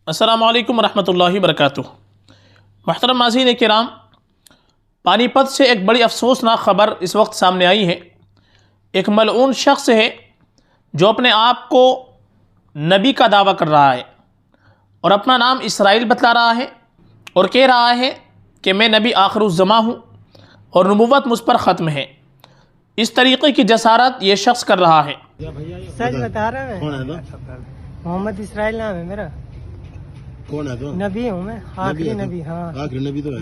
السلام علیکم ورحمۃ اللہ وبرکاتہ۔ محترم ناظرین کرام، پانی پت سے ایک بڑی افسوسناک خبر اس وقت سامنے آئی ہے۔ ایک ملعون شخص ہے جو اپنے آپ کو نبی کا دعویٰ کر رہا ہے اور اپنا نام اسرائیل بتلا رہا ہے اور کہہ رہا ہے کہ میں نبی آخر الزماں ہوں اور نبوت مجھ پر ختم ہے۔ اس طریقے کی جسارت یہ شخص کر رہا ہے۔ سچ بتا رہا میں محمد اسرائیل نام ہے میرا۔ کون ہے تو؟ نبی ہوں میں، آخری نبی۔ ہاں آخری نبی تو ہے۔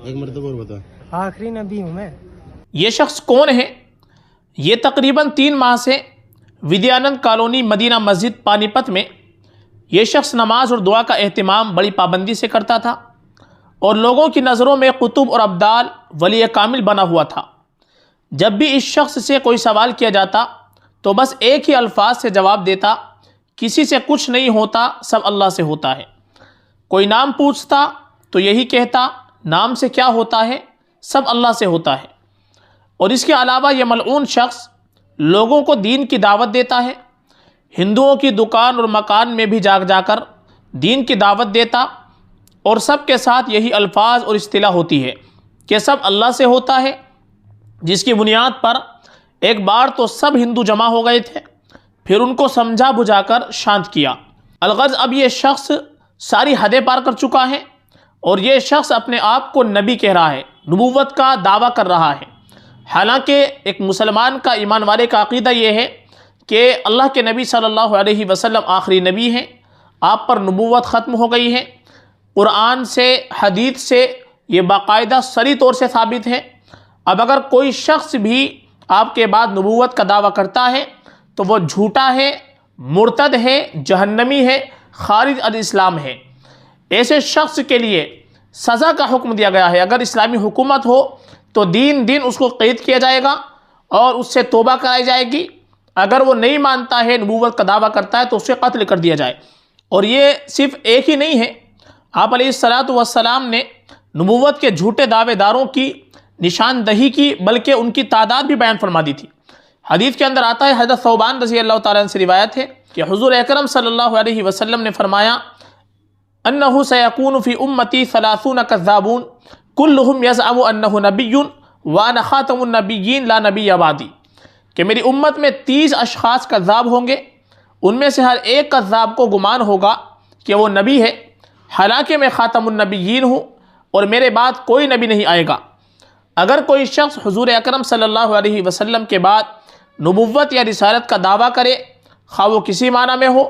ایک مرتبہ اور بتا۔ آخری نبی ہوں میں۔ یہ شخص کون ہے؟ یہ تقریباً 3 ماہ سے ودیانند کالونی مدینہ مسجد پانی پت میں یہ شخص نماز اور دعا کا اہتمام بڑی پابندی سے کرتا تھا اور لوگوں کی نظروں میں قطب اور ابدال ولی کامل بنا ہوا تھا۔ جب بھی اس شخص سے کوئی سوال کیا جاتا تو بس ایک ہی الفاظ سے جواب دیتا، کسی سے کچھ نہیں ہوتا، سب اللہ سے ہوتا ہے۔ کوئی نام پوچھتا تو یہی کہتا، نام سے کیا ہوتا ہے، سب اللہ سے ہوتا ہے۔ اور اس کے علاوہ یہ ملعون شخص لوگوں کو دین کی دعوت دیتا ہے۔ ہندوؤں کی دکان اور مکان میں بھی جا کر دین کی دعوت دیتا اور سب کے ساتھ یہی الفاظ اور اصطلاح ہوتی ہے کہ سب اللہ سے ہوتا ہے، جس کی بنیاد پر ایک بار تو سب ہندو جمع ہو گئے تھے، پھر ان کو سمجھا بجھا کر شانت کیا۔ الغرض اب یہ شخص ساری حدیں پار کر چکا ہے اور یہ شخص اپنے آپ کو نبی کہہ رہا ہے، نبوت کا دعویٰ کر رہا ہے۔ حالانکہ ایک مسلمان کا، ایمان والے کا عقیدہ یہ ہے کہ اللہ کے نبی صلی اللہ علیہ وسلم آخری نبی ہیں، آپ پر نبوت ختم ہو گئی ہے۔ قرآن سے، حدیث سے یہ باقاعدہ صریح طور سے ثابت ہے۔ اب اگر کوئی شخص بھی آپ کے بعد نبوت کا دعویٰ کرتا ہے تو وہ جھوٹا ہے، مرتد ہے، جہنمی ہے، خارج از اسلام ہے۔ ایسے شخص کے لیے سزا کا حکم دیا گیا ہے۔ اگر اسلامی حکومت ہو تو دین اس کو قید کیا جائے گا اور اس سے توبہ کرائی جائے گی۔ اگر وہ نہیں مانتا ہے، نبوت کا دعویٰ کرتا ہے تو اسے قتل کر دیا جائے۔ اور یہ صرف ایک ہی نہیں ہے، آپ علیہ السلام نے نبوت کے جھوٹے دعوے داروں کی نشاندہی کی، بلکہ ان کی تعداد بھی بیان فرما دی تھی۔ حدیث کے اندر آتا ہے، حضرت ثوبان رضی اللہ تعالیٰ عنہ سے روایت ہے کہ حضور اکرم صلی اللہ علیہ وسلم نے فرمایا، انہ سیکون فی امتی 30 کذابون کلہم یزعم انہ نبی وانا خاتم النبیین لا نبی بعدی، کہ میری امت میں 30 اشخاص کذاب ہوں گے، ان میں سے ہر ایک کذاب کو گمان ہوگا کہ وہ نبی ہے، حالانکہ میں خاتم النبیین ہوں اور میرے بعد کوئی نبی نہیں آئے گا۔ اگر کوئی شخص حضور اکرم صلی اللہ علیہ وسلم کے بعد نبوت یا رسالت کا دعویٰ کرے، خواہ وہ کسی معنی میں ہو،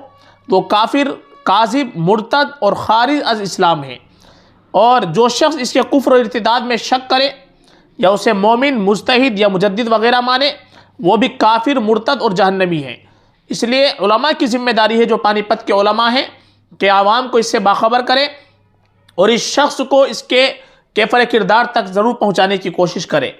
تو کافر، کاذب، مرتد اور خارج از اسلام ہے۔ اور جو شخص اس کے کفر و ارتداد میں شک کرے یا اسے مومن، مجتہد یا مجدد وغیرہ مانے، وہ بھی کافر، مرتد اور جہنمی ہے۔ اس لیے علماء کی ذمہ داری ہے، جو پانی پت کے علماء ہیں، کہ عوام کو اس سے باخبر کرے اور اس شخص کو اس کے کیفر کردار تک ضرور پہنچانے کی کوشش کرے۔